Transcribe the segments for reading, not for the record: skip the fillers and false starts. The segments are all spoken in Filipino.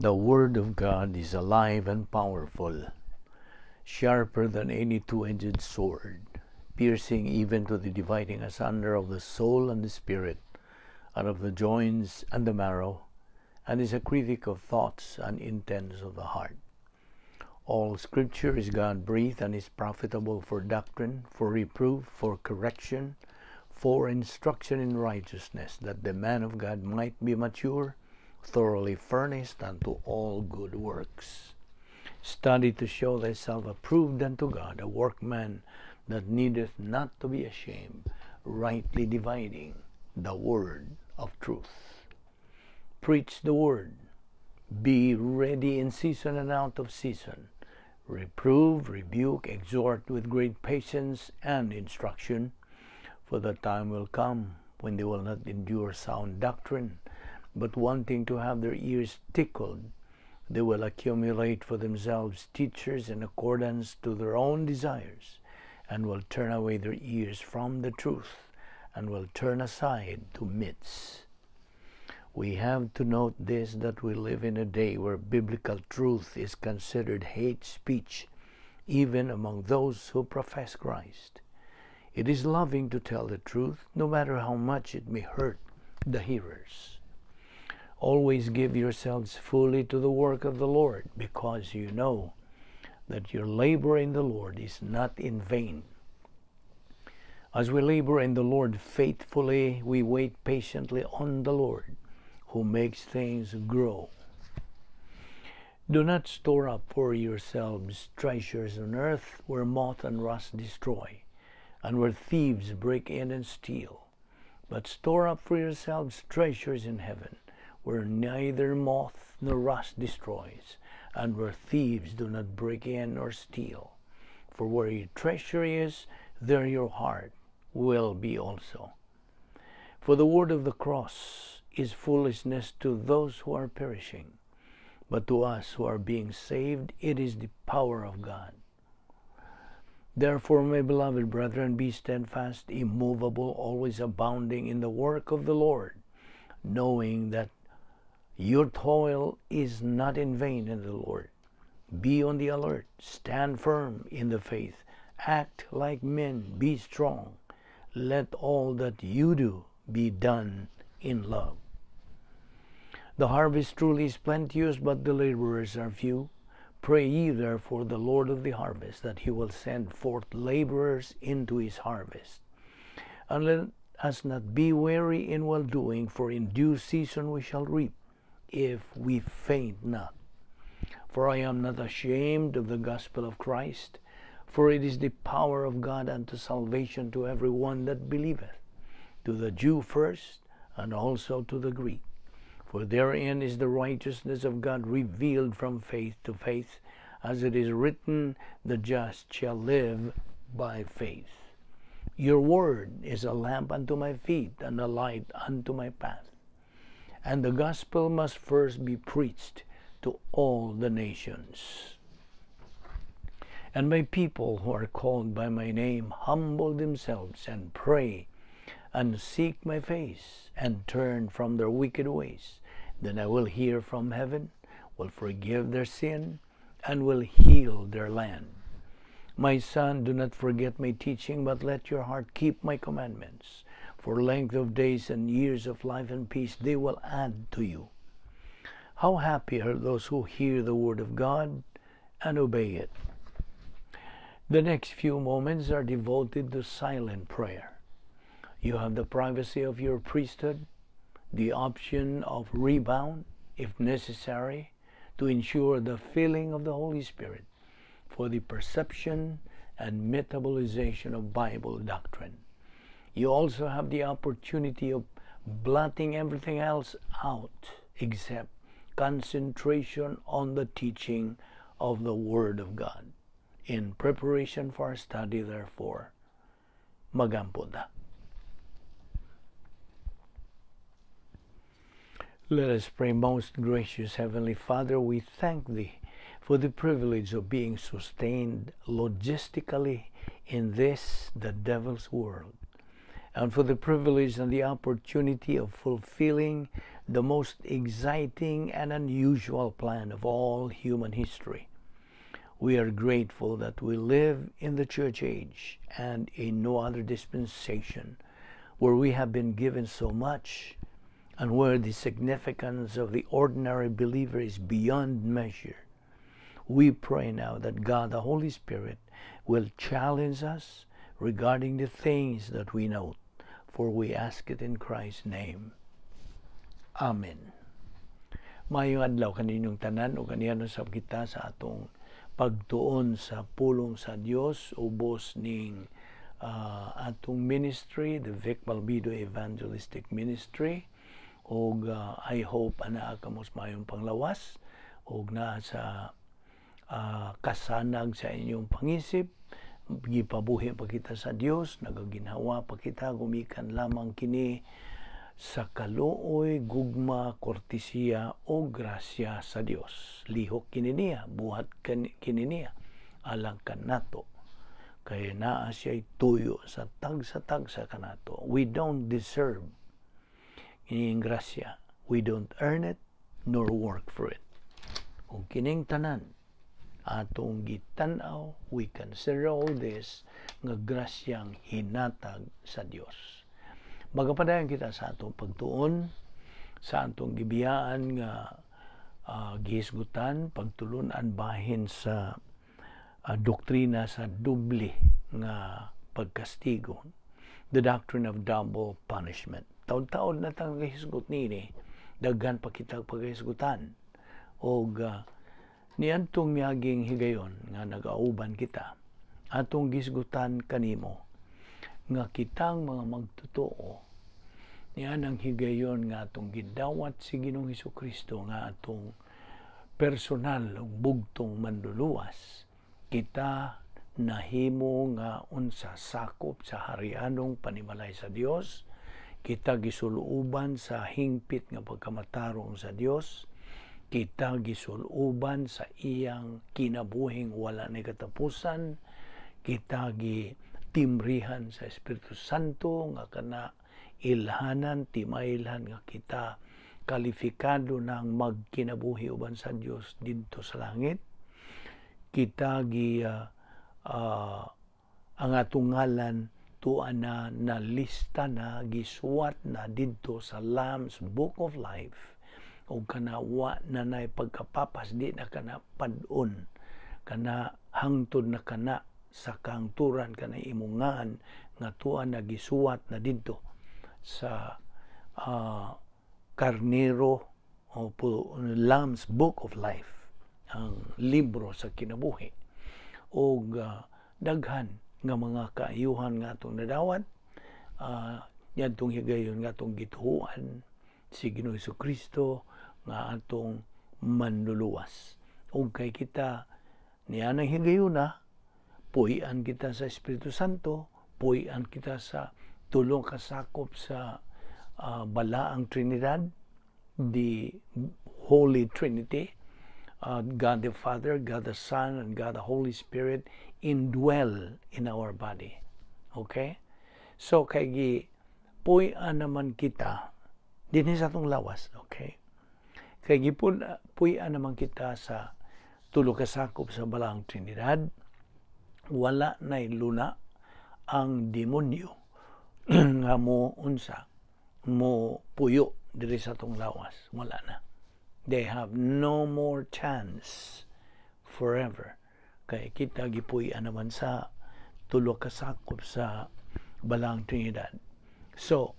The Word of God is alive and powerful, sharper than any two-edged sword, piercing even to the dividing asunder of the soul and the spirit, and of the joints and the marrow, and is a critic of thoughts and intents of the heart. All Scripture is God-breathed and is profitable for doctrine, for reproof, for correction, for instruction in righteousness, that the man of God might be mature, thoroughly furnished unto all good works. Study to show thyself approved unto God, a workman that needeth not to be ashamed, rightly dividing the word of truth. Preach the word. Be ready in season and out of season. Reprove, rebuke, exhort with great patience and instruction, for the time will come when they will not endure sound doctrine, but wanting to have their ears tickled, they will accumulate for themselves teachers in accordance to their own desires, and will turn away their ears from the truth, and will turn aside to myths. We have to note this, that we live in a day where biblical truth is considered hate speech, even among those who profess Christ. It is loving to tell the truth, no matter how much it may hurt the hearers. Always give yourselves fully to the work of the Lord, because you know that your labor in the Lord is not in vain. As we labor in the Lord faithfully, we wait patiently on the Lord, who makes things grow. Do not store up for yourselves treasures on earth, where moth and rust destroy, and where thieves break in and steal. But store up for yourselves treasures in heaven, where neither moth nor rust destroys, and where thieves do not break in or steal. For where your treasure is, there your heart will be also. For the word of the cross is foolishness to those who are perishing, but to us who are being saved, it is the power of God. Therefore, my beloved brethren, be steadfast, immovable, always abounding in the work of the Lord, knowing that your toil is not in vain in the Lord. Be on the alert, stand firm in the faith, act like men, be strong. Let all that you do be done in love. The harvest truly is plenteous, but the laborers are few. Pray ye therefore the Lord of the harvest, that he will send forth laborers into his harvest. And let us not be weary in well-doing, for in due season we shall reap, if we faint not. For I am not ashamed of the gospel of Christ, for it is the power of God unto salvation to every one that believeth, to the Jew first, and also to the Greek. For therein is the righteousness of God revealed from faith to faith, as it is written, the just shall live by faith. Your word is a lamp unto my feet, and a light unto my path. And the gospel must first be preached to all the nations. And my people who are called by my name humble themselves and pray and seek my face and turn from their wicked ways. Then I will hear from heaven, will forgive their sin, and will heal their land. My son, do not forget my teaching, but let your heart keep my commandments. For length of days and years of life and peace they will add to you. How happy are those who hear the word of God and obey it. The next few moments are devoted to silent prayer. You have the privacy of your priesthood, the option of rebound, if necessary, to ensure the filling of the Holy Spirit for the perception and metabolization of Bible doctrine. You also have the opportunity of blotting everything else out except concentration on the teaching of the Word of God. In preparation for our study, therefore, magampo na. Let us pray. Most gracious Heavenly Father, we thank Thee for the privilege of being sustained logistically in this, the devil's world. and for the privilege and the opportunity of fulfilling the most exciting and unusual plan of all human history. We are grateful that we live in the church age and in no other dispensation where we have been given so much and where the significance of the ordinary believer is beyond measure. We pray now that God, the Holy Spirit, will challenge us regarding the things that we know, for we ask it in Christ's name. Amen. Mayong adlaw kaninyong tanan o kaniano sa kita sa atong pagtuon sa pulong sa Dios ubos ning atong ministry, the Vic Balbido Evangelistic Ministry, og I hope ana kamos mayong panglawas og na sa kasanag sa inyong pangisip, gipabuhi pa kita sa Dios, nagaginhawa pa kita gumikan lamang kini sa kaluoy, gugma, kortesiya o grasya sa Dios. Lihok kini niya, buhat kini niya, alang kanato. Kaya naa siya'y tuyo sa tagsa kanato. We don't deserve kining grasya. We don't earn it nor work for it. Kung kining tanan, atong gitanaw, we consider all this nga grasyang hinatag sa Dios. Magapadayon kita sa atong pagtuon, sa atong gibiyaan nga gihisgutan, pagtulunan bahin sa doktrina sa doble nga pagkastigo, the doctrine of double punishment. Taon-taon na tang gihisgot nini, daghan pa kitang paghisgutan, o niantong miyaging higayon nga nag-auban kita, atong gisgutan kanimo, nga kitang mga magtotoo, niyan ang higayon nga atong gidawat si Ginoong Hesukristo nga atong personal ug bugtong manluluwas, kita nahimo nga unsa sakop sa harianong panimalay sa Dios, kita gisuluban sa hingpit nga pagkamatarong sa Dios, kita gisuluban sa iyang kinabuhing wala ni katapusan, kita gitimrihan sa Espiritu Santo nga kana ilhanan, timailhan nga kita kalifikado ng magkinabuhi uban sa Dios didto sa langit. Kita ang atong ngalan tuan na lista na gisuwat na didto sa Lamb's Book of Life, o kana wa na nay pagkapapas, di na kana padon, kana hangtod na kana sa kangturan, kana imungaan nga tuan na gisuwat na didto sa karnero o Lamb's Book of Life, ang libro sa kinabuhi. O daghan nga mga kaayuhan nga atong nadawat, yadtong higayon nga atong gituhuan si Ginoong Hesukristo nga atong manluluwas. O kay kita niya nang higayuna, puy-an kita sa Espiritu Santo, puy-an kita sa tulong kasakop sa balaang Trinidad, the Holy Trinity, God the Father, God the Son, and God the Holy Spirit indwell in our body. Okay? So, kay puy-an naman kita, dinhi sa atong lawas, okay? Kay puy-an naman kita sa tulo kasakop sa balaang Trinidad, wala na luna ang demonyo nga mo puyo diri sa atong lawas. Wala na. They have no more chance forever. Kay kita gipuy-an naman sa tulo kasakop sa balaang Trinidad. So,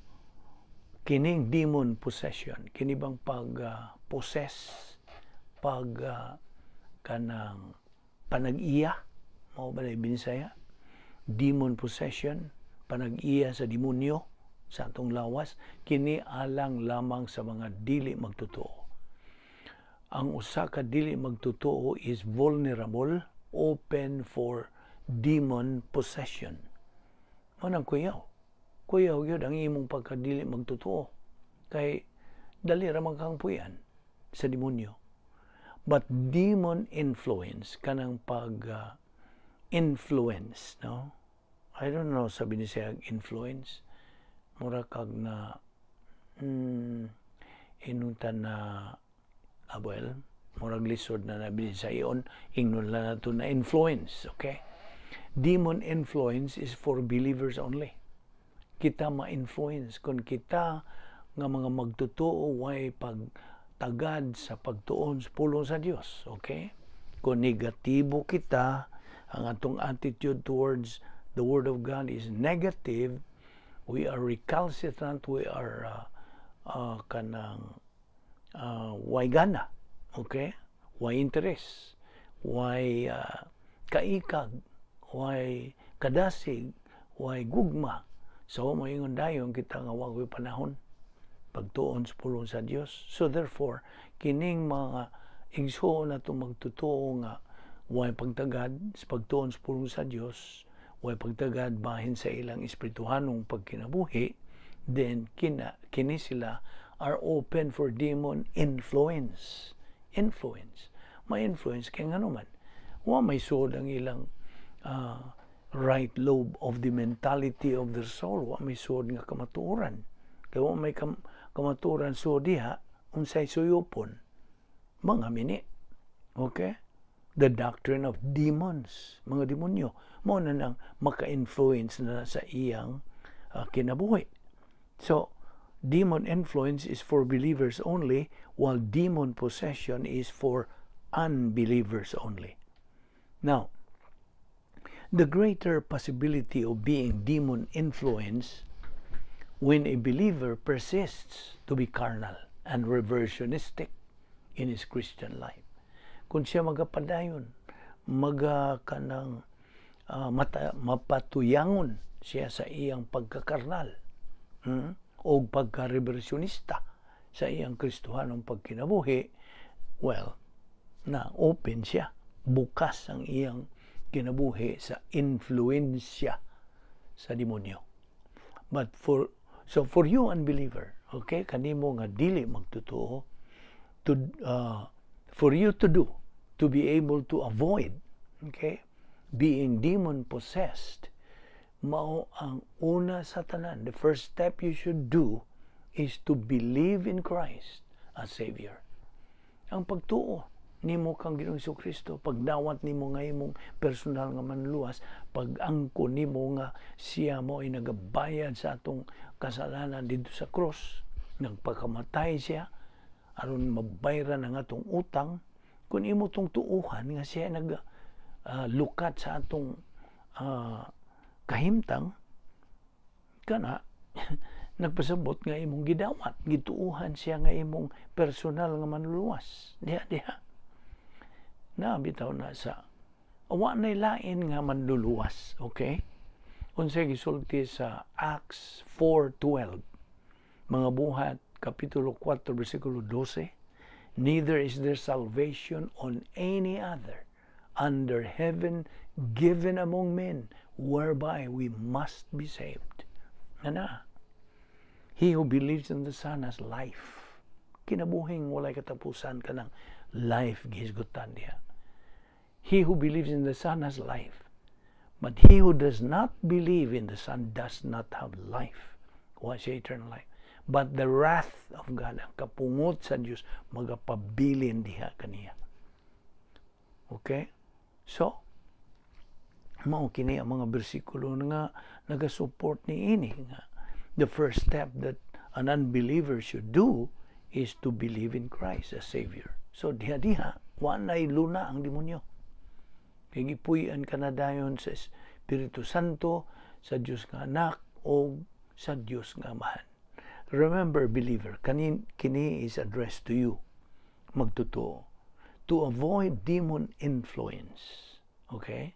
kining demon possession, kini bang pag-possess, kanang panag-iya, mao ba na Binisaya? Demon possession, panag-iya sa demonyo sa atong lawas, kini alang lamang sa mga dili magtotoo. Ang usa ka dili magtotoo is vulnerable, open for demon possession. Manang kuyaw yun ang imong pagkadili magtotoo, kay dali ramang kang puyan sa demonyo. But demon influence, kanang influence, no? I don't know sa Binisayag influence. mura kag na inuntan na murag lisod na nabili sa iyon, ingnon lang na ito na influence, okay? Demon influence is for believers only. Kita ma-influence kung kita nga mga magtutuo way pagtagad sa pagtuon sa pulong sa Dios, okay? Kung negatibo kita, ang atong attitude towards the Word of God is negative, we are recalcitrant, we are way gana, okay? Way interest, way kaikag, way kadasig, way gugma. So, moingon dayon kita nga wag panahon pagtuon sa pulong sa Dios. So, therefore, kining mga igsoon na itong magtutuo nga way pagtagad sa pagtuon sa pulong sa Dios, way pagtagad bahin sa ilang espirituhanong pagkinabuhi, then kini sila are open for demon influence. May influence kay nga naman. May sod ang ilang right lobe of the mentality of their soul. May sod nga kamatuoran. Kaya may kamatuoran so diha, unsay suyopon. Mga mini. Okay? The doctrine of demons. Mga demonyo. Mo na nang maka-influence na sa iyang kinabuhi. So, demon influence is for believers only, while demon possession is for unbelievers only. Now, the greater possibility of being demon influenced when a believer persists to be carnal and reversionistic in his Christian life. Kung siya magapadayon, mapatuyangon siya sa iyang pagkakarnal, o pagka-reversionista sa iyang Kristohanong pagkinabuhi, well, na open siya, bukas ang iyang kinabuhi sa influensya sa demonyo. But for you unbeliever, okay, kanimo nga dili magtutuo, for you to be able to avoid, okay, being demon possessed, mao ang una sa tanan. The first step you should do is to believe in Christ as Savior. Ang pagtuo nimo kang Ginoong Jesucristo, pagdawat nimo nga imong personal nga manluwas, pag-angko nimo nga siya mo ay nagabayad sa atong kasalanan dito sa cross, nagpakamatay siya aron mabayaran ang atong utang. Kung imo tong tuuhan nga siya lukat sa atong kahimtang, kana nagpasabot nga imong gidawat, gituuhan siya nga imong personal nga manluluwas. Diha na bitaw na sa awa na lain nga manluluwas, okay? Unsay gisulti sa Acts 4:12, mga buhat kapitulo 4 bersikulo 12, neither is there salvation on any other under heaven given among men whereby we must be saved. He who believes in the Son has life. Kinabuhing walay katapusan ka ng life gihisgutan diha. He who believes in the Son has life. But he who does not believe in the Son does not have life. What's eternal life? But the wrath of God, ang kapungot sa Diyos, magapabilin diha kaniya. Okay? So, mao kini ang mga bersikulo nga naga-support ni ini nga the first step that an unbeliever should do is to believe in Christ as Savior. So diha wa nay luna ang demonyo. Kay gipuy-an ka na dayon sa Espiritu Santo, sa Dios nga anak o sa Dios nga amahan. Remember, believer, kini is addressed to you, magtutuo, to avoid demon influence. Okay?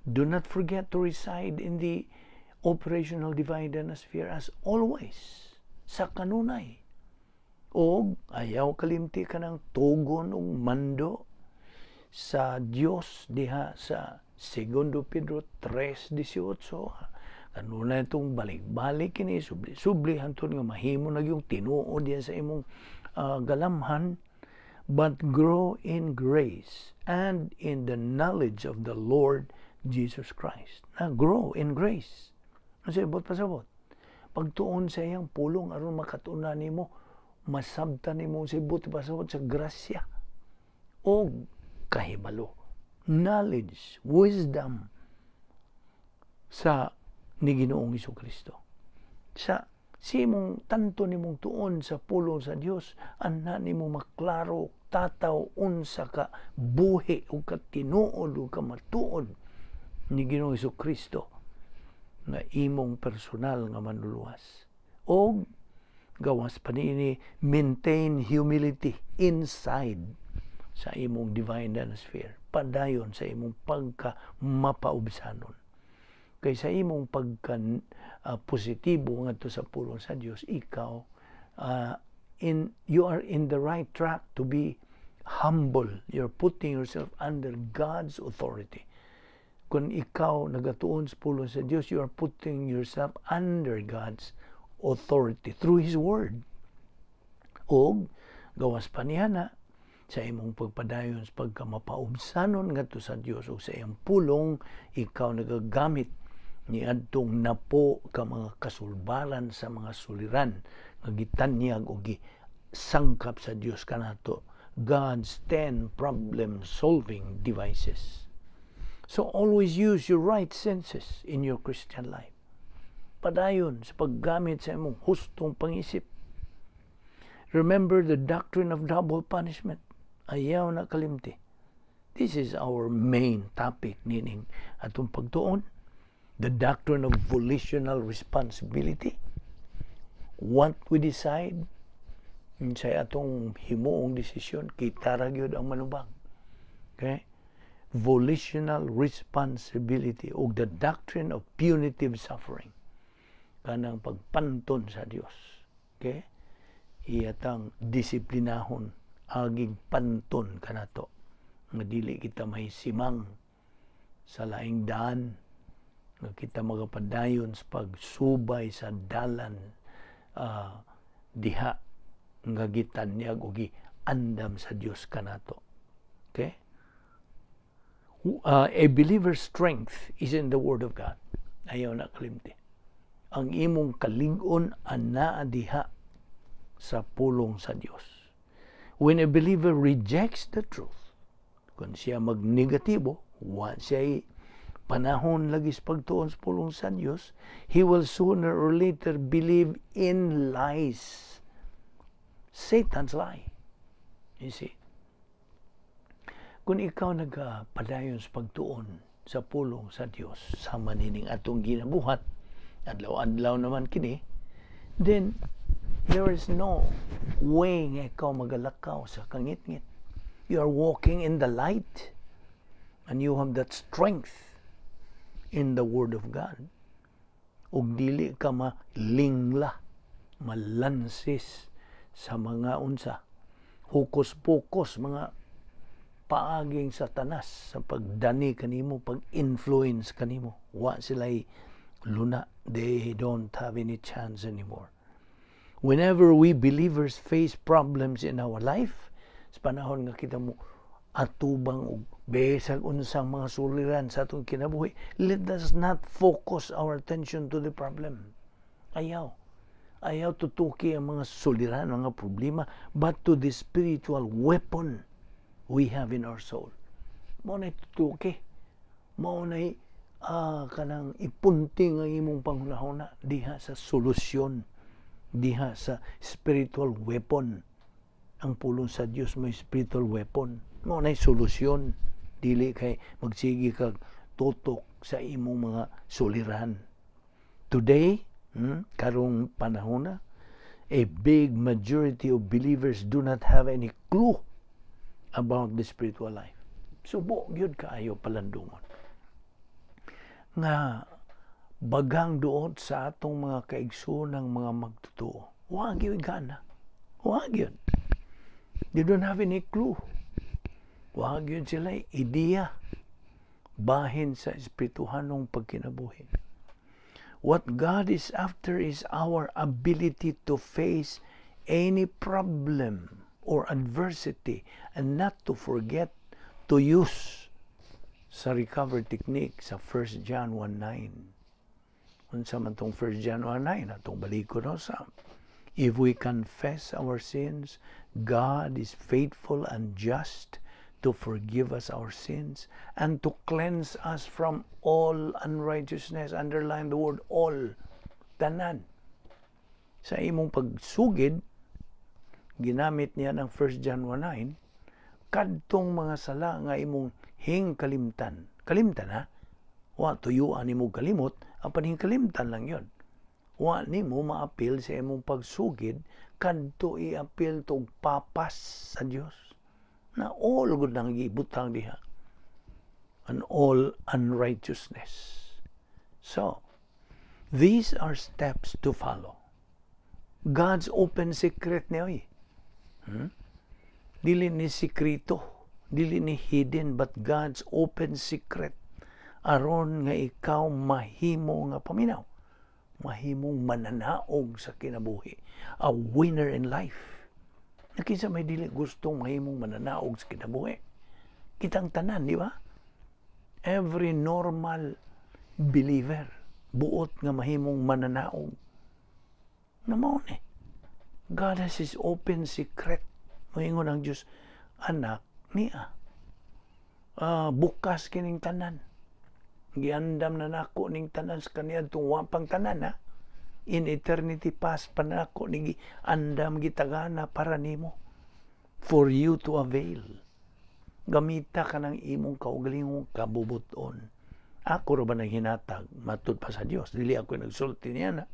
Do not forget to reside in the operational divine sphere as always, sa kanunay. O ayaw kalimti ka ng tugon o mando sa Diyos diha sa 2 Pedro 3:18. Kanunay itong balik-balik kini, subli hantun nga mahimo na yung tinuod diyan sa imong galamhan, but grow in grace and in the knowledge of the Lord Jesus Christ. Grow in grace. Pasabot. pagtuon sa iyang pulong aron makatuna nimo, masabtan nimo sa buti pasabot sa grasya o kahibalo, knowledge, wisdom sa ni Ginoong Hesukristo. Sa simong tanto nimong tuon sa pulong sa Dios, anna nimo maklaro tataw unsa ka buhi o ka tinuod o ka matuod ni Ginoong Hesukristo nga imong personal nga manluluwas. O gawas pa niini, maintain humility inside sa imong divine atmosphere, padayon sa imong pagka mapaubsanon. Kay sa imong pagka positibo ngadto sa pulong sa Dios, ikaw you are in the right track to be humble. You're putting yourself under God's authority. Kung ikaw nagatuon sa pulong sa Dios, you are putting yourself under God's authority through His Word. O gawas pa niya na sa imong pagpadayon sa pagkamapaubsanon ngadto sa Dios o sa iyang pulong, ikaw nagagamit ni adtong napo ka mga kasulbaran sa mga suliran nga gitanyag o gisangkap sa Dios kanato, God's 10 problem solving devices. So always use your right senses in your Christian life. Padayon sa paggamit sa imong hustong pangisip. Remember the doctrine of double punishment. Ayaw na kalimti. This is our main topic nining atong pagtuon. The doctrine of volitional responsibility. What we decide sa atong himuong desisyon, kita ra gyud ang manubang. Okay? Volitional responsibility o the doctrine of punitive suffering. Kanang pagpanton sa Dios. Okay? Iyatang disiplinahon aging panton kanato. Nga dili kita may simang sa laing daan. Nga kita magapadayon sa pagsubay sa dalan diha nga gitanyag o giandam sa Dios kanato. Okay? A believer's strength is in the Word of God. Ayaw na kalimti. Ang imong kalig-on anaa diha sa pulong sa Dios. When a believer rejects the truth, kung siya magnegatibo, siya panahon lagi sa pagtuon sa pulong sa Dios, he will sooner or later believe in lies. Satan's lie. You see? Kung ikaw nagpadayon sa pagtuon sa pulong sa Dios, sa manining atong ginabuhat, adlaw-adlaw naman kini, then there is no way nga ikaw magalakaw sa kangit-ngit. You are walking in the light and you have that strength in the Word of God. Ug dili ka malingla, malansis sa mga unsa, hukus-pukus, mga paaging satanas sa pagdani kanimo, pag-influence kanimo. Wa sila'y luna. They don't have any chance anymore. Whenever we believers face problems in our life, sa panahon nga kita mo atubang og besag unsang mga suliran sa atong kinabuhi, let us not focus our attention to the problem. Ayaw tutuki ang mga suliran, mga problema, but to the spiritual weapon we have in our soul. Mao na tutuki. Mao na kanang ipunting ang imong panghunahuna diha sa solusyon, diha sa spiritual weapon. Ang pulong sa Dios may spiritual weapon. Mao na solusyon. Dili kay magsigi kag tutok sa imong mga suliran. Today, karong panahon na, a big majority of believers do not have any clue about the spiritual life. Subo gyud kaayo palandungon. Nga bagang duot sa atong mga kaigsoonang mga magtutuo. Wa gyud gana. Wa gyud. They don't have any clue. Wa gyud sila ideya bahin sa espirituhanong pagkinabuhi. What God is after is our ability to face any problem or adversity and not to forget to use sa recovery technique sa 1 John 1:9. Unsa man tong 1 John 1:9 atong balikon sa. If we confess our sins, God is faithful and just to forgive us our sins and to cleanse us from all unrighteousness. Underline the word all. Tanan. Sa imong pagsugid, ginamit niya ng 1 John 1:9, kadtong mga sala nga imong hingkalimtan. Kalimtan ha? Wa tuyuan nimo kalimot, apan hingkalimtan lang yon. Wa nimo maapil sa imong pagsugid kadto i-apil tog papas sa Dios. Na all gud nang gibutang diha. And all unrighteousness. So, these are steps to follow. God's open secret niya. Dili ni sikrito, dili ni hidden, but God's open secret. Aron nga ikaw mahimo nga paminaw. Mahimong mananaog sa kinabuhi. A winner in life. Nakinsa may dili gustong mahimong mananaog sa kinabuhi. Kitang tanan, di ba? Every normal believer, buot nga mahimong mananaog. Namaon eh. God has His open secret. Moingon ang Diyos, anak niya. Bukas kining tanan. Giandam na nako ning tanan sa kaniya itong wapang tanan ha. In eternity past pa nako ning andam gitagana para nimo. For you to avail. Gamita ka ng imong kaugalingong kabubuton. Ako ra ba nang hinatag matud pa sa Dios? Dili ako nagsulti niya na.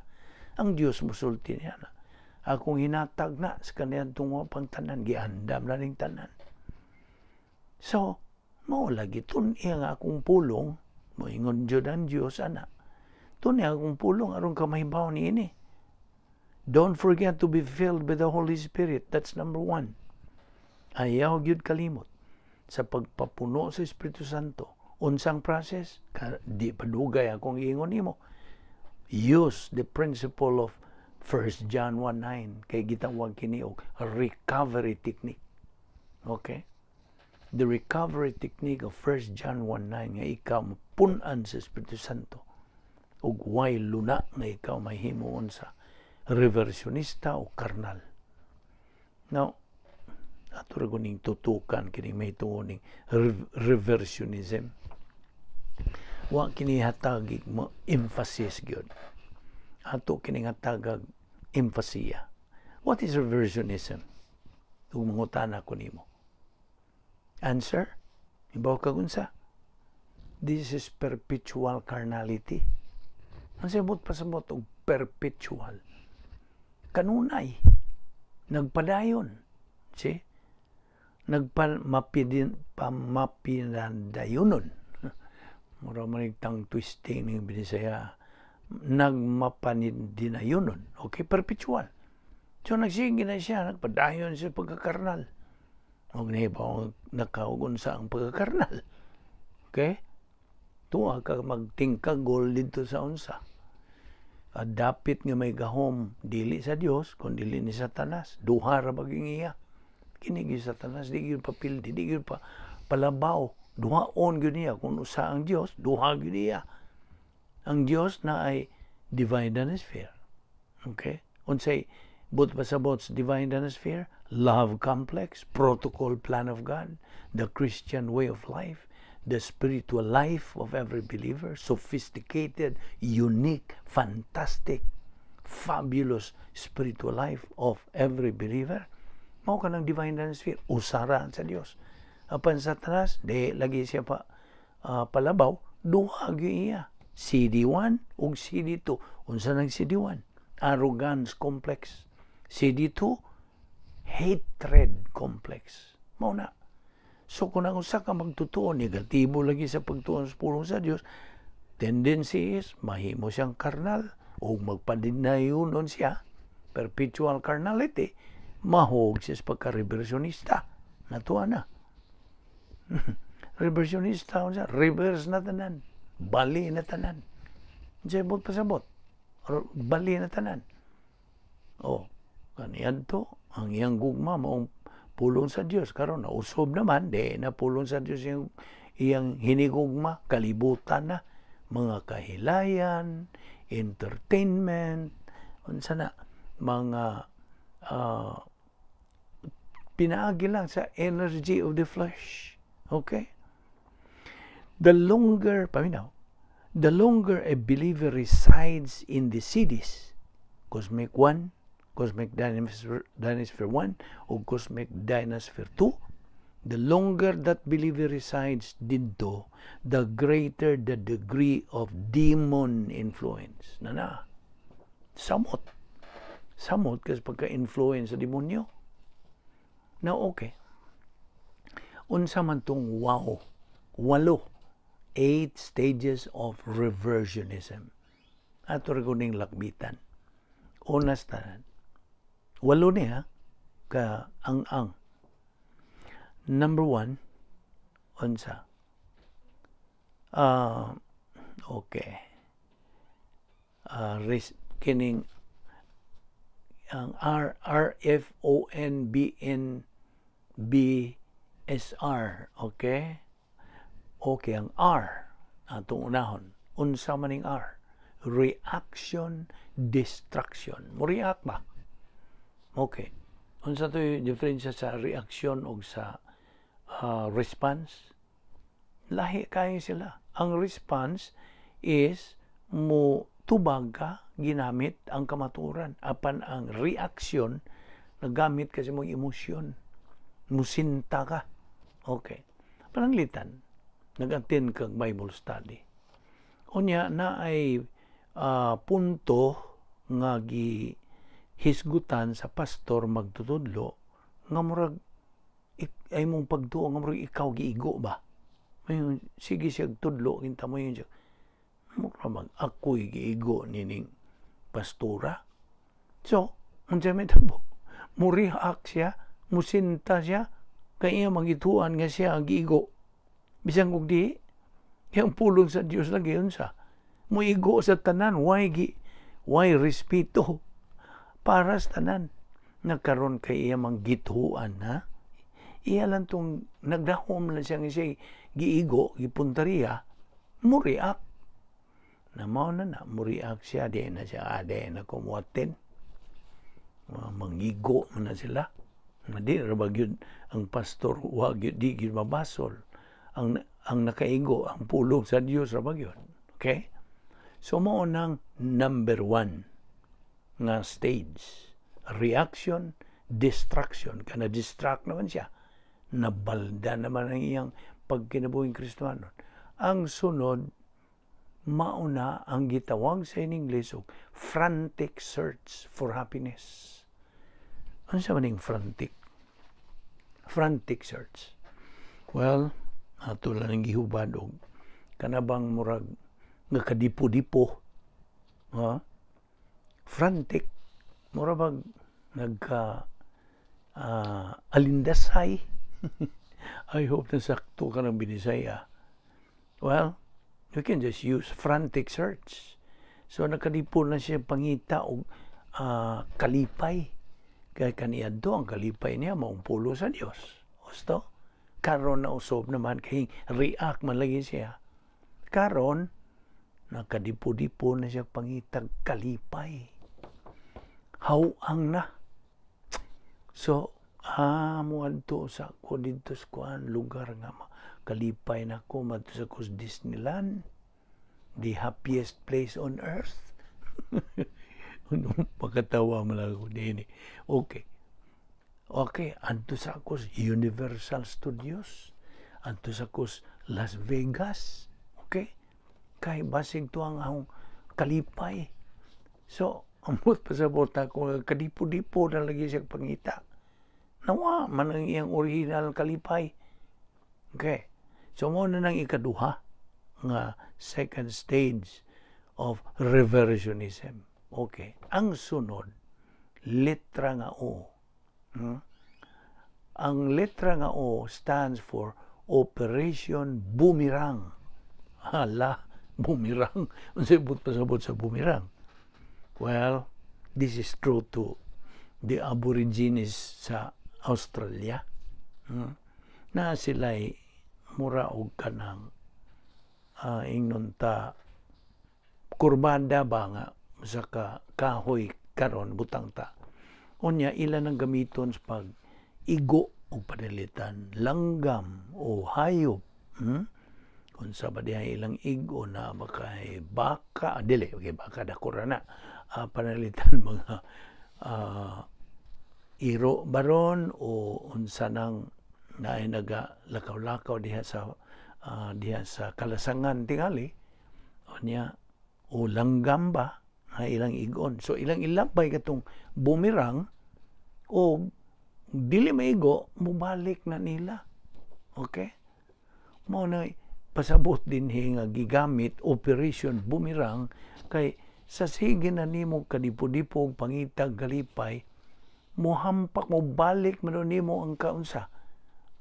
Ang Dios musulti niya na. Akong hinatag na sa kaniya itong wapang tanan. Giandam na ning tanan. So, mao lagi tun iya nga akong pulong. Moingon jud ang Dios ana. Tunay akong pulong aron ka mahibaw niini. Don't forget to be filled with the Holy Spirit. That's number 1. Ayaw gyud kalimot sa pagpapuno sa Espiritu Santo. Unsang process? Di padugay akong ingon nimo. Use the principle of 1 John 1:9 kay gitawag kini og recovery technique. Okay? The recovery technique of 1 John 1:9 nga ikaw mapunan sa Espiritu Santo ug way luna nga ikaw mahimuon sa reversionista o karnal. Now, ato ra kuning tutukan kining may tuoning reversionism. Wa kini hatagig mo emphasis gyud. Ato kining hatagag emphasia. What is reversionism? Kung mangutana ko nimo. Answer? Ibaw ka unsa? This is perpetual carnality. Ang sabot pasabot og perpetual. Kanunay. Nagpadayon. See? Mapinandayonon. Mura man tang twisting ng Bisaya. Nagmapanidinayonon. Okay? Perpetual. So nagsige na siya. Nagpadayon sa pagkakarnal. Huwag na iba nakaugon sa ang pagkakarnal. Okay? Tuwa ka magtingkagol dito sa unsa. Dapit nga may gahom dili sa Dios, kung dili ni Satanas. Duha ra baging iya. Kinigi Satanas, di gyud papildi, di gyud pa palabaw. Duhaon gyud niya kung usa ang Dios, duha gyud niya. Ang Dios na ay divine dinosphere. Okay? Unsay but pasabot divine dinosphere, love complex, protocol plan of God, the Christian way of life, the spiritual life of every believer, sophisticated, unique, fantastic, fabulous spiritual life of every believer. Mao ka ng divine dinosphere, usara sa Dios. Apan Satanas, di lagi siya pa palabaw, duha gyud iya. CD1 ug CD2. Unsa nang CD1? Arrogance complex. CD2, hatred complex. Mao na. So kung ang usa ka magtutuo, negatibo lagi sa pagtuon sa pulong sa Dios, tendency is mahimo siyang karnal o magpadinayonon siya, perpetual carnality, mahog siya sa pagka-reversionista. Natuwa na. Reversionista, reverse na tanan. Bali na tanan. Sabot pasabot. Bali na tanan. Oh, kaniyan to, ang iyang gugma, maong pulong sa Diyos. Karon na usob naman, na pulong sa Diyos iyang hinigugma, kalibutan na, mga kahilayan, entertainment, unsa na, mga pinaagi lang sa energy of the flesh. Okay? The longer a believer resides in the cities, cosmic 1, cosmic dynamisphere 1, o cosmic dynamisphere 2, the longer that believer resides dito, the greater the degree of demon influence. Samot kasi pagka-influence sa demonyo. Now, okay. Unsa man tong 8 stages of reversionism. Ato rin kuning lakbitan. Unas tanan. 8 niya ka ang. Number 1, unsa? Okay. Kining ang RFONBNBSR. Okay? Okay, ang R, atong unahon. Unsa man ning R? Reaction, distraction. Mo-react ba? Okay. Unsa to yung diferensya sa reaction o sa response? Lahi kayo sila. Ang response is mo tubag ka, ginamit ang kamaturan. Apan ang reaction, nagamit kasi mong emosyon. Musinta ka. Okay. Pananglitan, nag-attend kang Bible study. Unya na ay punto nga hisgutan sa pastor magtutudlo nga murag ay mong pagtuo nga murag ikaw giigo ba? Mayon sige siya tudlo kinta mo yun siya. Murag ako'y giigo nining pastora. So, unsa may tabo? Muriak siya, musinta siya, kaya magituan nga siya giigo. Bisan kung di, yung pulong sa Diyos lagi yun sa. Muigo sa tanan, why respeto para sa tanan. Nagkaroon kay iya mang gituan, ha? Iya lang itong nagdahom lang siya nga siya giigo, gipuntariya, muriak. Namaw na muriak siya, di na siya, na kumuatin. Mangigo man na sila. Di rabag yun, ang pastor, wag yun, di yun mabasol. Ang nakaigo, ang pulong sa Diyos, rabag yun. Okay? So, mo nang number 1 nga stage. Reaction, distraction. Kana distract naman siya. Nabalda naman ang iyang pagkinabuhing Kristiyano. Ang sunod, mauna ang gitawag sa English og frantic search for happiness. Ano sa maning frantic? Frantic search. Well, ato lang ang gihubad og kanabang murag nga kadipo-dipo. Frantic. Murag nagka alindasay. I hope na sakto ka ng Binisaya. Well, you can just use frantic search. So, nakadipo na siya pangita o kalipay. Kaya kaniyado ang kalipay niya, maumpulo sa Diyos. Gusto? Karon na usob naman, kay react man lagi siya. Karon, nakadipo-dipo na siya pangitag kalipay. Hawang na. So, muadto sa ko dito sa lugar nga kalipay na ko madto sa kus Disneyland, the happiest place on earth. Pagkatawa mo lang ako din. Okay, anto sa kus Universal Studios, anto sa kus Las Vegas. Okay, kay basig to ang akong kalipay. So, amot pasabot ako, kadipo-dipo na lagi siya pangita. Nawa, man ang iyang original kalipay. Okay. So, mo na nang ikaduha nga second stage of reversionism. Okay. Ang sunod, letra nga O. Ang letra nga O stands for Operation Boomerang. Hala, boomerang. Unsay pasabot sa boomerang? Well, this is true to the Aborigines sa Australia. Na sila'y mura og kanang ingnon ta kurbada ba nga sa kahoy karon butang ta. Unya ilan ang gamiton sa pag igo o padalitan, langgam o hayop. Kung sa ba diha ilang igo na makay baka, dili, okay, baka dakura na. Panalitan mga iro baron o unsa nang naay nagalakaw-lakaw diha sa kalasangan tingali. Unya o langgam ba nga ilang igon. So ilang ilabay katong bumirang o dili maigo, mubalik na nila. Okay? Mao na pasabot din nga gigamit operation bumirang kay sa sige na nimo kadipod-dipog pangitag galipay mohampak mo balik man nimo ang kaunsa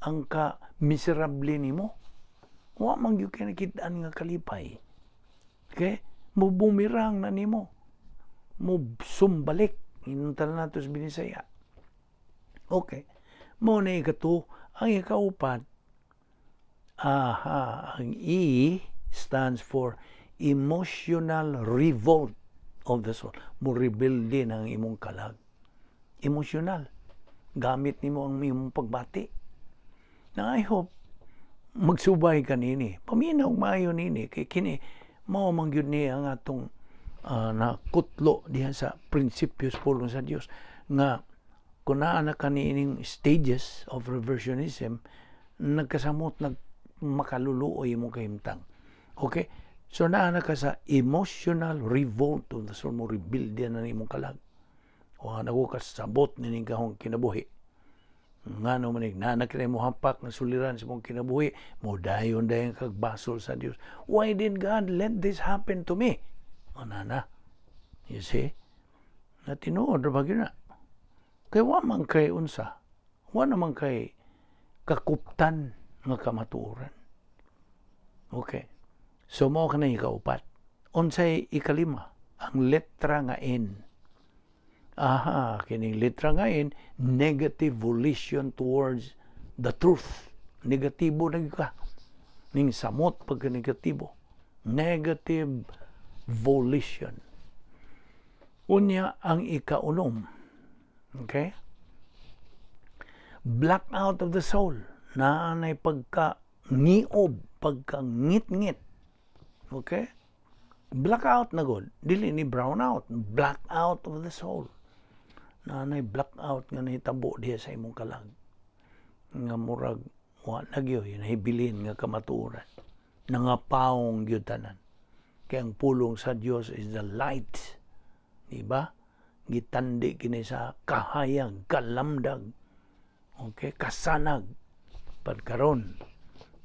ang ka miserable nimo. Wa man gyud kay nakit-an nga kalipay. Okay? Mo bumirang na nimo. Mo sumbalik inuntal nato sa Binisaya. Okay. Mo na ikato ang ikaupat. Ang E stands for emotional revolt of the soul. Mo rebuild din ang imong kalag. Emotional. Gamit nimo ang imong pagbati. Na I hope magsubay ka nini. Paminaw maayo nini. Kay kini mao man gyud ni ang atong nakutlo diha sa prinsipyos pulong sa Dios nga kung naa na kanining stages of reversionism nagkasamot makaluluoy mo kahimtang. Okay? So naa na ka sa emotional revolt of the soul mo rebuild yan na imong kalag. O nagukasabot nining kahong kinabuhi. Nga no manig nanak na mo hampak na suliran sa mong kinabuhi mo dayon kagbasol sa Dios. Why did God let this happen to me? O nana. You see? Na tinuod ba gyud na? Kay wa man kay unsa. Wa naman kay kakuptan nga kamatuoran. Okay. So mao kanang ikaupat. Unsay ikalima? Ang letra nga N. Kining letra nga N, negative volition towards the truth. Negatibo na ka. Ning samot pagka negatibo. Negative volition. Unya ang ikaunom. Okay? Blackout of the soul. Naanay pagka-ngiob, pagka-ngit-ngit. Okay? Blackout na god. Dili ni brownout. Blackout of the soul. Naanay blackout nga nahitabo diya sa imong kalag. Nga murag, wa na gyud nahibilin nga kamatuoran. Nangapaong gyud tanan. Kaya ang pulong sa Dios is the light. Diba? Gitandi kini sa kahayag, kalamdag. Okay? Kasanag. Pagkaron,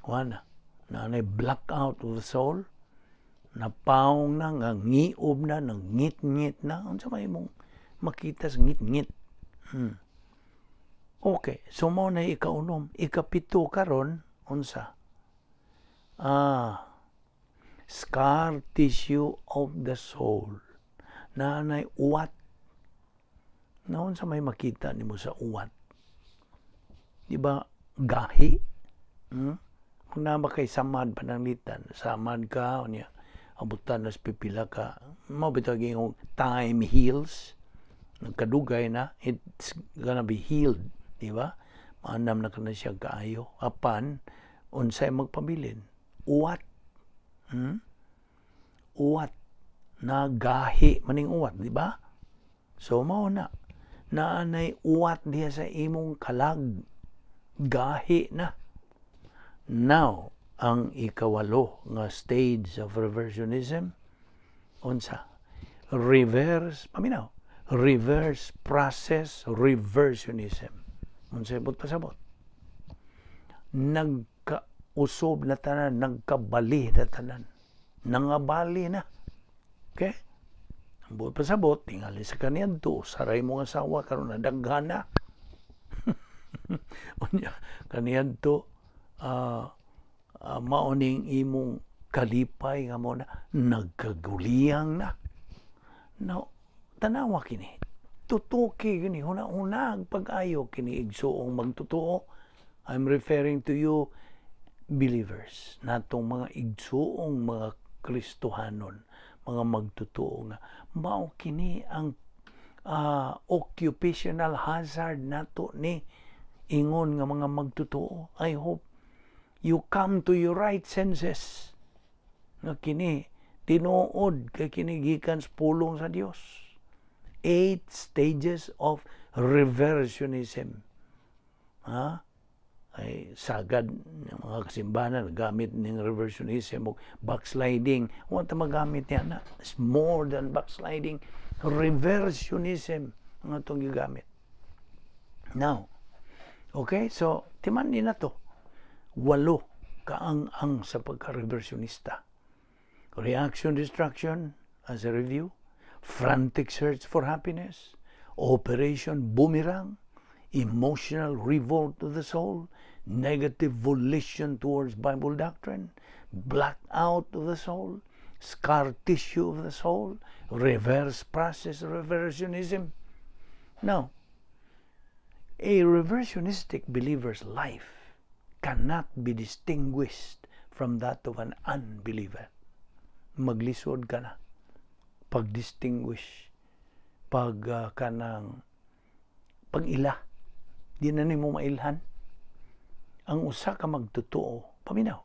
wala. Naanay blackout of the soul. Napaong na, nga ngiob na, nang ngit-ngit na. Ano sa may mong makita sa ngit-ngit? Okay. So, mo na ikaunom. Ikapito karon unsa? Scar tissue of the soul. Naanay uwat. Naon sa may makita nimo sa uwat? Diba, gahi? Kung na ba kay samad pananglitan, samad ka, niya, abutan nas pipila ka, mabitag yung time heals, nagkadugay na, it's gonna be healed, di ba? Maanam na ka na siya kaayo. Apan, unsay magpabilin? Uwat. Uwat. Nagahi maning uwat, di ba? So, mao na. Naanay uwat diya sa imong kalag. Gahi na. Now, ang ikawalo nga stage of reversionism, unsa? Reverse process reversionism. Unsa ibot pasabot? Nagkausob na tanan, nagkabali na tanan. Nangabali na. Okay? Ang buot pasabot, tingali sa kaniyadto, saray mo nga asawa, karon na daghana. Kaniyadto, mauning imong kalipay nga mo na nagkaguliyang na. Now, tanawa kini. Tutuki kini. Hunag pag-ayo kini igsuong magtutuo. I'm referring to you believers. Natong mga igsuong mga Kristohanon. mga magtutuo nga mao kini ang occupational hazard nato ni ingon nga mga magtutuo. I hope you come to your right senses nga kini tinuod kay kini gikan sa pulong sa Dios. 8 stages of reversionism. Ay sagad ng mga kasimbahan gamit ng reversionism o backsliding. Huwag na magamit niya na. It's more than backsliding. Reversionism ang itong gigamit. Now, okay, so timan din na to. 8 kaang-ang sa pagka-reversionista. Reaction, distraction, as a review. Frantic search for happiness. Operation Boomerang. Emotional revolt of the soul, negative volition towards Bible doctrine, blackout of the soul, scar tissue of the soul, reverse process of reversionism. Now, a reversionistic believer's life cannot be distinguished from that of an unbeliever. Maglisod ka na. Pag-distinguish. Pag-ila. Di na nimo mailhan. Ang usa ka magtutuo, paminaw,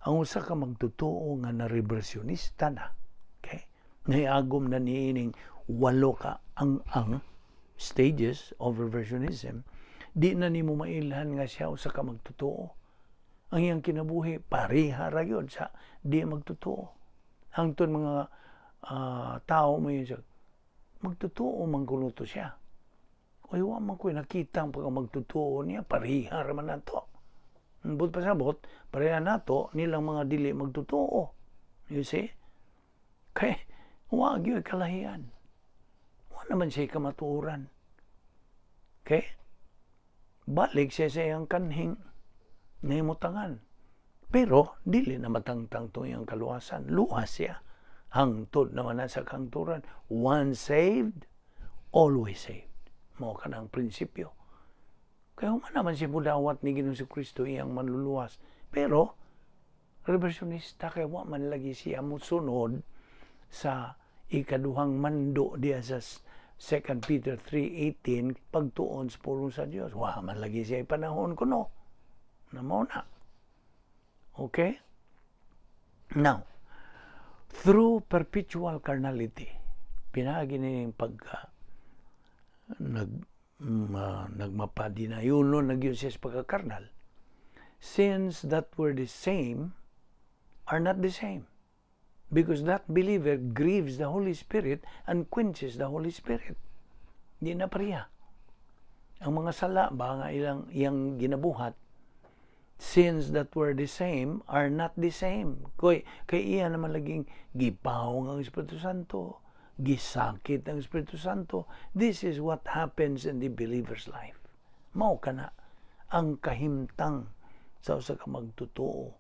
ang usa ka magtutuo nga na-reversionista na, okay? Naiagom na niining 8 ka ang stages of reversionism, di na nimo mailhan nga siya usa ka magtutuo. Ang iyang kinabuhi, pareha ra yun sa di magtutuo. Hangtod mga tao mo yun siya, magtutuo man kuno to siya. Uy, wa man ko'y nakita ang magtutuo niya, pareha raman nato. But pasabot, pareha nato, nilang mga dili magtutuo. You see? Kaya, wag yun kalahian. Wa naman siya kamaturan. Okay? Balik siya sa iyang kanhing na imutangan. Pero, dili na matangtang to iyang kaluwasan. Luwas siya. Hangtod naman na sa kangturan. Once saved, always saved. Mao ka ng prinsipyo. Kaya man naman siya budawat ni Ginoong Kristo iyang manluluwas. Pero, reversionista kaya wa man lagi siya musunod sa ikaduhang mando diya sa 2 Peter 3:18 pagtuon sa pulong sa Dios. Wa man lagi siya ipanahon kuno. Namo na. Okay? Now, through perpetual carnality, pinagi ning nagmapadinayuno nagyon siya sa pagkakarnal, sins that were the same are not the same, because that believer grieves the Holy Spirit and quenches the Holy Spirit. Di na pareha. Ang mga sala ba nga iyang ginabuhat, sins that were the same are not the same. Kay iya naman laging gipawong ang Espiritu Santo, gisakit ang Espiritu Santo. This is what happens in the believer's life. Mao kana ang kahimtang sa usa ka magtutuo,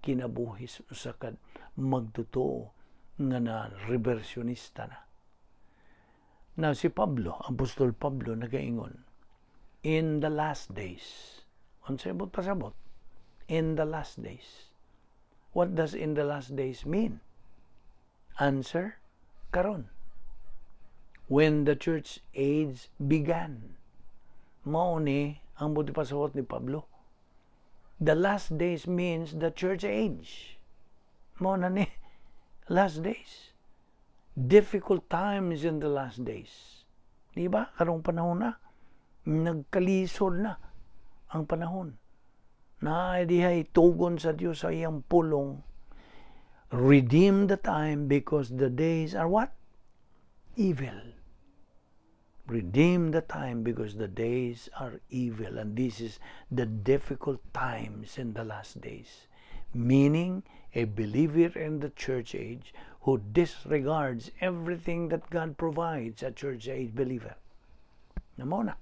kinabuhis usa ka magtutuo nga na reversionista na. Now si Pablo, Apostol Pablo nagaingon, in the last days. Unsay pasabot? In the last days. What does in the last days mean? Answer, karon. When the church age began. Mao ni ang buti pasabot ni Pablo. The last days means the church age. Mao na ni last days. Difficult times in the last days. Di ba? Karong panahon na. Nagkalisod na ang panahon. Na dihay tugon sa Dios sa iyang pulong. Redeem the time because the days are what? Evil. Redeem the time because the days are evil. And this is the difficult times in the last days. Meaning, a believer in the church age who disregards everything that God provides a church age believer. Namo na.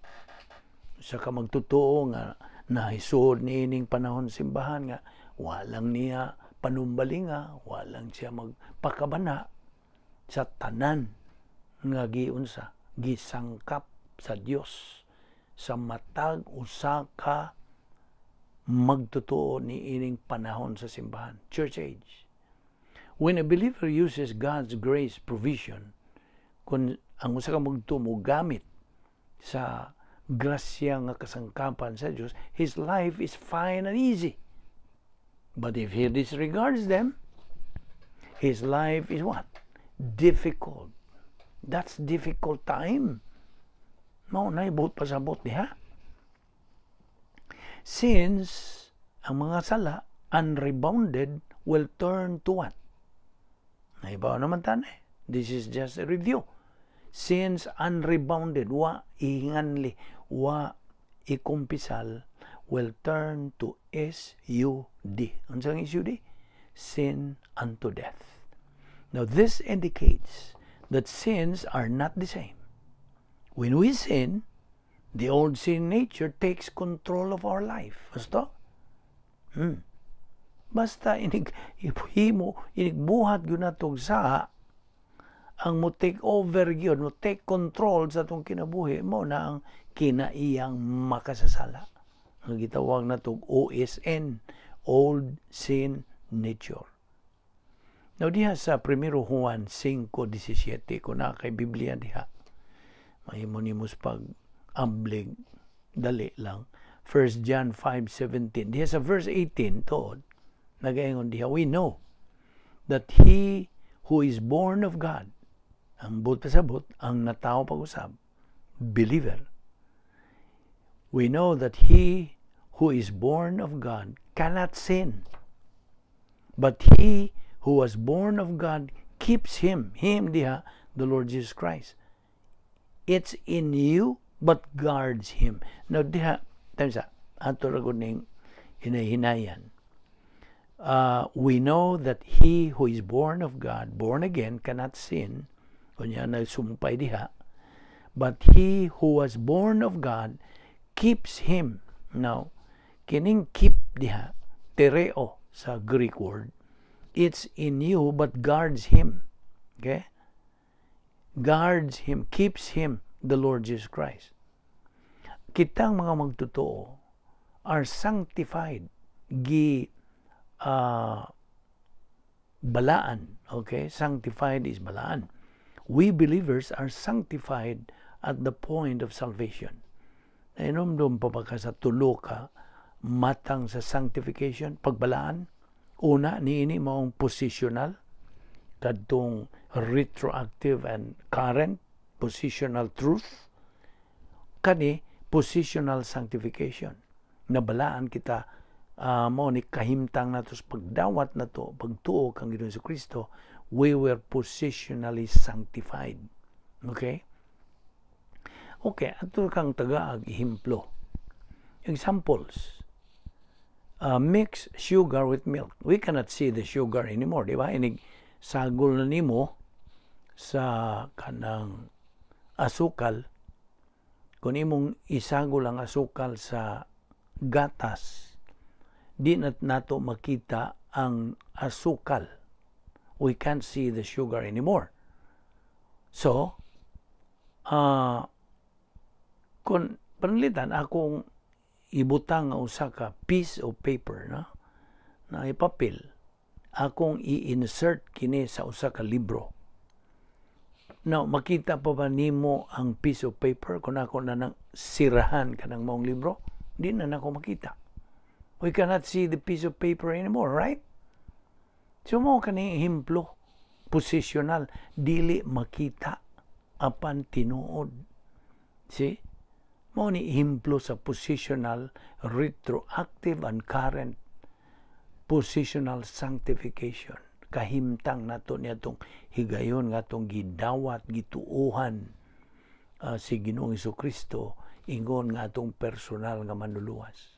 Sa ka magtutuo nga nahisod niining panahon simbahan nga walang niya panumbalinga, walang siya magpakabana sa tanan nga giunsa gisangkap sa Dios sa matag usa ka magtutuo niining panahon sa simbahan, church age. When a believer uses God's grace provision, kung ang usa ka mo gamit sa grasya nga kasangkapan sa Dios, his life is fine and easy. But if he disregards them, his life is what? Difficult. That's difficult time. Mao na ibot pasabot diha. Since ang mga sala unrebounded will turn to what? Naibaw naman tanay. This is just a review. Since unrebounded, wa ihinganli, wa ikumpisal, will turn to SUD. Unsang SUD? Sin unto death. Now this indicates that sins are not the same. When we sin, the old sin nature takes control of our life. Basta? Basta inigbuhat yun na itong sa ang mo take over yun, mo take control sa itong kinabuhi mo na ang kinaiyang makasasala. Ang gitawag na itong OSN, Old Sin Nature. Now diha sa 1 Juan 5:17, kung na kay Biblia diha, mahimo-nimos pag-amblig, dali lang. 1 John 5:17, diha sa verse 18, tood, nagaingon diha, we know that he who is born of God, ang but pasabot, ang natao pag-usab, believer. We know that he who is born of God cannot sin. But he who was born of God keeps him diha, the Lord Jesus Christ. It's in you, but guards him. Now diha, tamsa, ato ragod ning hinahinayan. We know that he who is born of God, born again, cannot sin. Kunya na sumpay diha. But he who was born of God keeps him. Now, kining keep diha, tereo sa Greek word, it's in you but guards him. Okay? Guards him, keeps him, the Lord Jesus Christ. Kitang mga magtotoo are sanctified, balaan. Okay? Sanctified is balaan. We believers are sanctified at the point of salvation. Nainomdom pa ba ka sa tulo ka matang sa sanctification, pagbalaan? Una, niini maong positional, kadtong retroactive and current, positional truth. Kani, positional sanctification. Nabalaan kita, mo ni kahimtang nato sa pagdawat nato, pagtuo kang Ginoong Kristo, we were positionally sanctified. Okay? Okay, ato kang tagaag himplo. Examples. Mix sugar with milk. We cannot see the sugar anymore, di ba? Inig sagol na nimo sa kanang asukal. Kung imong isagol ang asukal sa gatas, di nato makita ang asukal. We can't see the sugar anymore. So, kung panlitan akong ibutang nga usa ka piece of paper na ipapil, akong i-insert kini sa usa ka libro. Now, makita pa ba nimo ang piece of paper kung ako na nang sirahan ka ng maong libro? Di na ako makita. We cannot see the piece of paper anymore, right? So mo kani himplo, positional, dili makita apan tinuod. See? Mo ni himplo sa positional, retroactive and current positional sanctification. Kahimtang nato niya itong higayon nga itong gidawat, gituuhan si Ginoong Jesucristo, ingon nga itong personal nga manluluwas.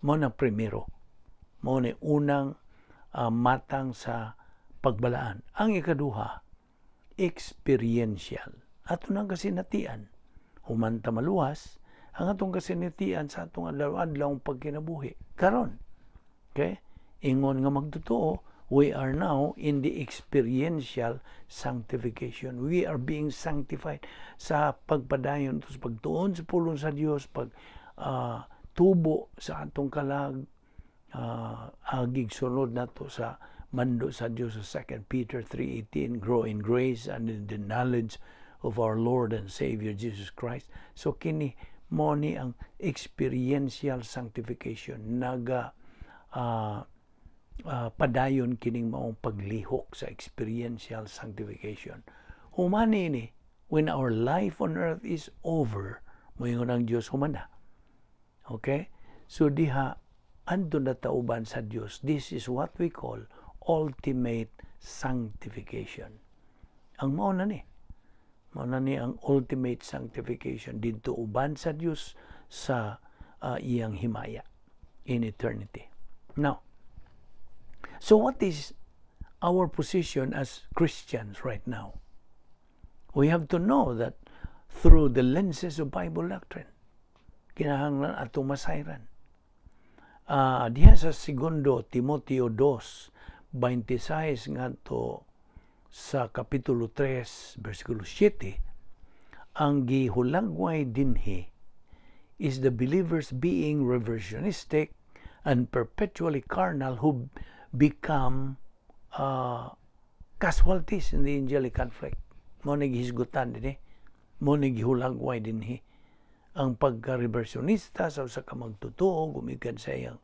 Mo na primero. Mo ni unang matang sa pagbalaan. Ang ikaduha, experiential. Ato nang kasinatian. Humanta maluwas, ang atong kasinatian sa atong adlaw-adlaw pagkinabuhi. Karon. Okay? Ingon nga magtotoo, we are now in the experiential sanctification. We are being sanctified sa pagpadayon, sa pagtuon sa pulong sa Dios, pag tubo sa atong kalag, agig sunod nato sa mando sa Dios sa 2 Peter 3:18, grow in grace and in the knowledge of our Lord and Savior Jesus Christ. So kini mo ni ang experiential sanctification, padayon kining maong paglihok sa experiential sanctification. Humani ni, when our life on earth is over, moingon ang Dios humana. Okay? So diha, andun na tauban sa Dios. This is what we call ultimate sanctification. Ang mauna ni ang ultimate sanctification dito uban sa Dios sa iyang himaya in eternity. Now, so what is our position as Christians right now? We have to know that through the lenses of Bible doctrine, kinahanglan atong masayran. Diha sa 2 Timoteo 2:26 ngadto sa kapitulo 3 versikulo 7, ang gihulagway dinhi is the believers being reversionistic and perpetually carnal who become casualties in the angelic conflict. Mo naghisgutan dinhi, mo nagihulagway dinhi ang pagka-reversionista sa usa ka magtotoo gumikan sa iyang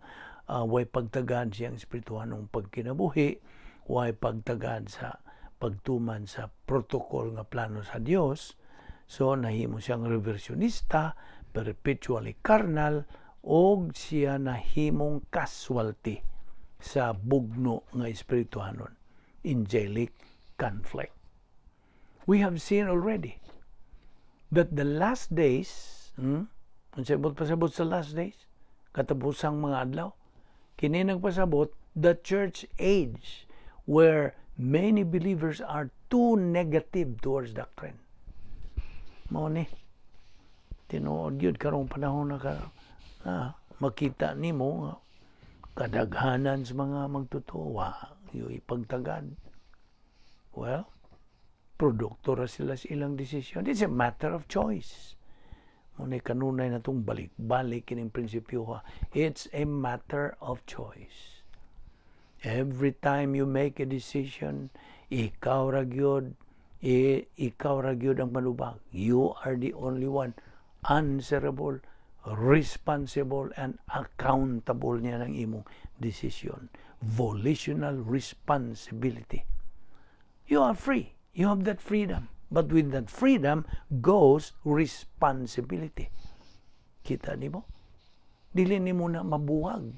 way pagtagad siyang espirituhanong pagkinabuhi, way pagtagad sa pagtuman sa protocol nga plano sa Dios. So nahimo siyang reversionista, perpetually carnal, og siya nahimong casualty sa bugno nga espirituhanon, angelic conflict. We have seen already that the last days, pasabot sa last days, katapusang mga adlaw, kini nagpasabot the church age where many believers are too negative towards doctrine. Mao ni tinuod gyud karong panahon na makita nimo kadaghanan sa mga magtutuwa yung ipagtagad. Well, produkto ra sila sa ilang desisyon. It's a matter of choice. Muna kanunay na itong balik-balik kining prinsipyo. It's a matter of choice. Every time you make a decision, ikaw ra gyud ang malubag. You are the only one answerable, responsible, and accountable niya ng imong decision. Volitional responsibility. You are free. You have that freedom. But with that freedom goes responsibility. Kita ni mo? Dili ni mo na mabuwag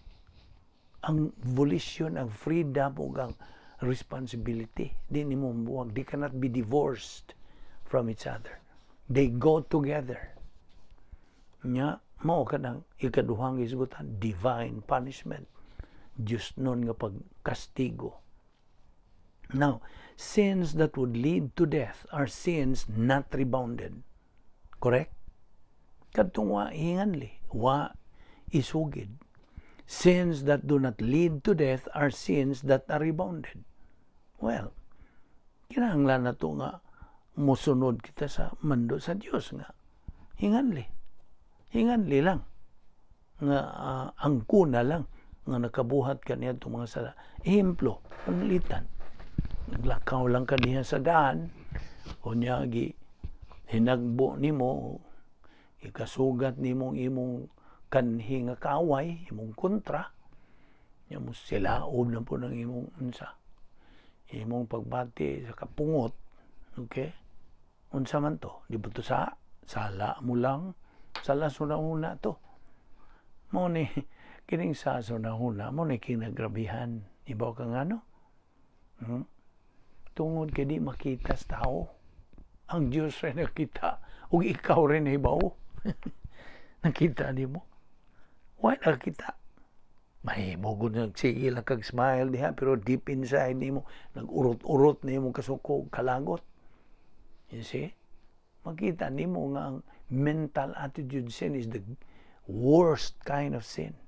ang volition, ang freedom, o ang responsibility. Di ni mo mabuwag. They cannot be divorced from each other. They go together. Nya, mao ka ng ikaduhang isgutan, divine punishment. Diyos nun nga pagkastigo. Now, sins that would lead to death are sins not rebounded. Correct? Kadtong wa hinganli, wa isugid. Sins that do not lead to death are sins that are rebounded. Well, kinahanglan na to nga musunod kita sa mando sa Dios nga hinganli. Hinganli lang. Nga angkuna lang nga nakabuhat kaniya itong mga sala. Ehemplo, panlitan. Naglakaw lang ka diha sa daan, o niya hinagbo nimo, ikasugat nimong imong kanhi nga kaaway, imong kontra, niya mo silaob na po ng imong unsa, imong pagbati sa kapungot, okay? Unsa man to, di ba to sala mo lang, sala una to. Mo ni, kining sa una, mo ni kinagrabihan, ibaw ka nga no? Tungod kay di makita sa tao. Ang Diyos rin nakita. O ikaw rin ibaw. Nakita di mo. Why nakita? Mahimo ko nagsige lang kag smile diha, pero deep inside ni mo, nag-urot-urot na mo kasukog, kalagot. You see? Makita ni mo nga ang mental attitude sin is the worst kind of sin.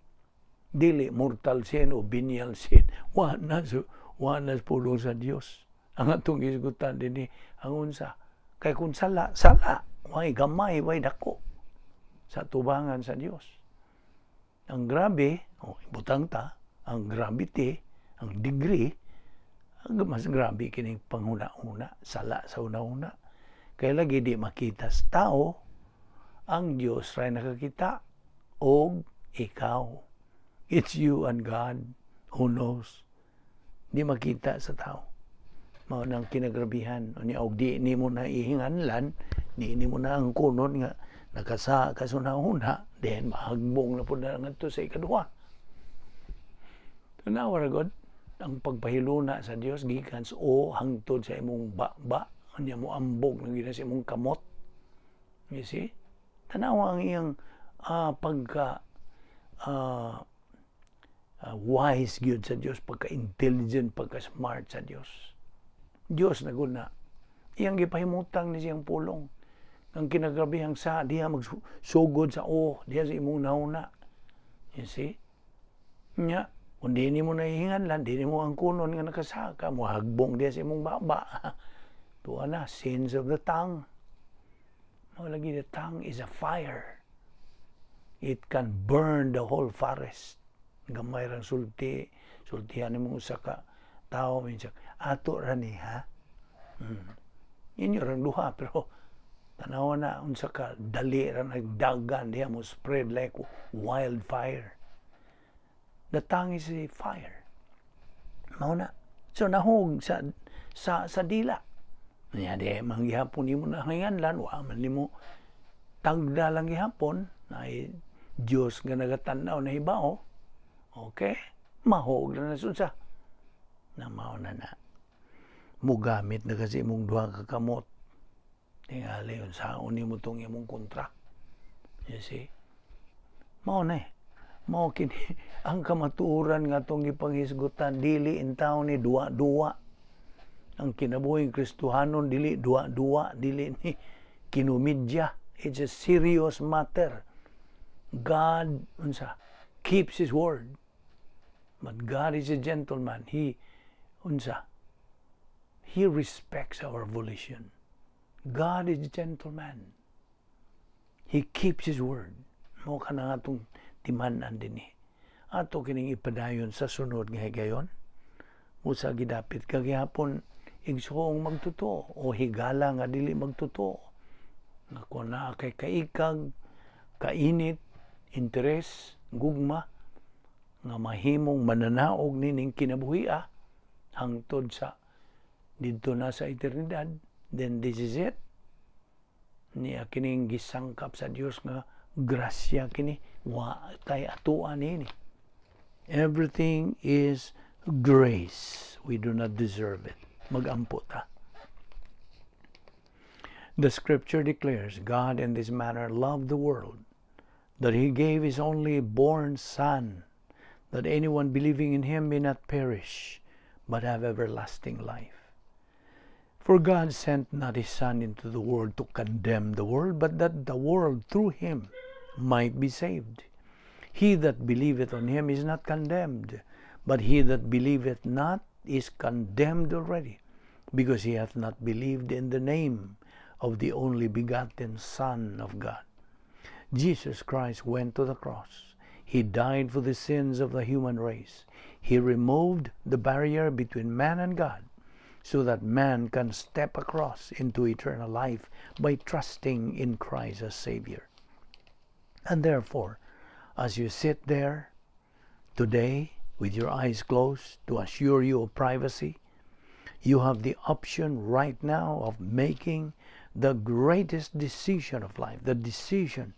Dili mortal sin o venial sin. Wanas pulong sa Diyos. Ang atong isgutan din ang unsa. Kay kung sala, way gamay, way dako sa tubangan sa Dios. Ang grabe, ibutang ta, ang gravity, ang degree Mas grabe kining panghuna-una, sala sa una-una. Kaya lagi di makita sa tao, ang Diyos ray nakakita, og ikaw. It's you and God who knows. Di makita sa tao. Mao nang kinagrabihan. Og di ni mo na ihinganlan, di ni mo na ang kunon nga nakasa kasunahuna, then mahagbong na po na nga ito sa ikaduha. Tanawa ra God, ang pagpahiluna sa Dios gikan sa hangtod sa imong ba anya mo ambog na gina sa imong kamot. You see? Tanawa ang iyang pagka wise gyud sa Dios, pagka-intelligent, pagka-smart sa Dios. Dios na gud na. Iyang gipahimutang ni siyang pulong. Ang kinagrabihang sa diha magsugod sa diha sa imong nauna. You see? Nya, kung di mo nahihinganlan, di mo ang kunon nga nakasaka, mo hagbong diha sa imong baba. Tuwa na, sins of the tongue. Malagi, the tongue is a fire. It can burn the whole forest. Gamay rang sultihan ni mong usa ka tao, minsan, ato ra ni, ha? Inyo rang duha, pero tanawa na, unsa ka, dali ra nagdagan, diha mo spread like wildfire. The tongue is a fire. Mauna. So, nahog sa dila. Nya di manggihapon nimo na hinganlan, wa man nimo tagda lang gihapon na Dios nga nagatanaw na hibaw. Okay? Mahog na sunsa. Na mao na mugamit na kasi imong duha ka kamot. Tingali unsaon nimo tong imong contract. You see? Mao na mao kini ang kamatuoran nga tong gipanghisgutan, dili in taon ni duwa-duwa. Ang kinabuhing Kristohanon dili duwa-duwa, dili ni kinumidya. It's a serious matter. God keeps His word. But God is a gentleman. He respects our volition. God is a gentleman. He keeps His word. Mo ka na nga itong timanan din eh. Ato kining ipadayon sa sunod nga higayon. Musa gidapit kagihapon igsuong magtuto o higala nga dili magtuto. Nga kung na kay kaikag, kainit, interes, gugma, nga mahimong mananaog nining kinabuhia hangtod sa didto na sa eternidad, then this is it. Niya kining gisangkap sa Dios nga grasya kini, wa tay atuan ini. Everything is grace. We do not deserve it. Mag-ampo ta. The scripture declares, God in this manner loved the world, that He gave His only born Son, that anyone believing in Him may not perish, but have everlasting life. For God sent not His Son into the world to condemn the world, but that the world through Him might be saved. He that believeth on Him is not condemned, but he that believeth not is condemned already, because he hath not believed in the name of the only begotten Son of God. Jesus Christ went to the cross. He died for the sins of the human race. He removed the barrier between man and God, so that man can step across into eternal life by trusting in Christ as Savior. And therefore, as you sit there today with your eyes closed to assure you of privacy, you have the option right now of making the greatest decision of life, the decision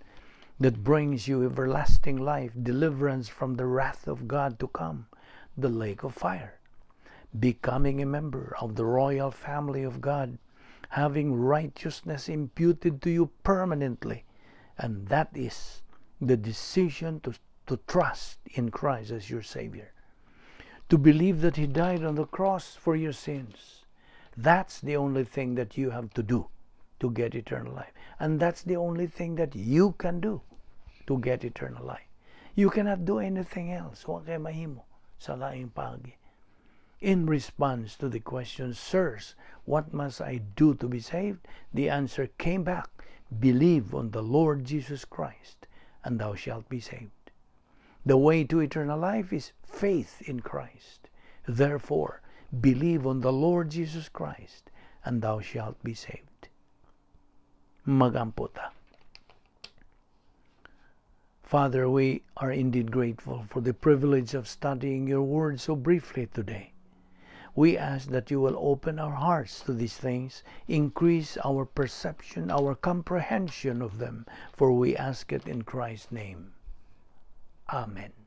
that brings you everlasting life, deliverance from the wrath of God to come, the lake of fire, becoming a member of the royal family of God, having righteousness imputed to you permanently. And that is the decision to trust in Christ as your Savior, to believe that He died on the cross for your sins. That's the only thing that you have to do to get eternal life. And that's the only thing that you can do to get eternal life. You cannot do anything else. Wa kay mahimo sa laing pagi. In response to the question, sirs, what must I do to be saved? The answer came back, believe on the Lord Jesus Christ, and thou shalt be saved. The way to eternal life is faith in Christ. Therefore, Believe on the Lord Jesus Christ, and thou shalt be saved. Magampo ta. Father, we are indeed grateful for the privilege of studying your word so briefly today. We ask that you will open our hearts to these things, increase our perception, our comprehension of them, for we ask it in Christ's name. Amen.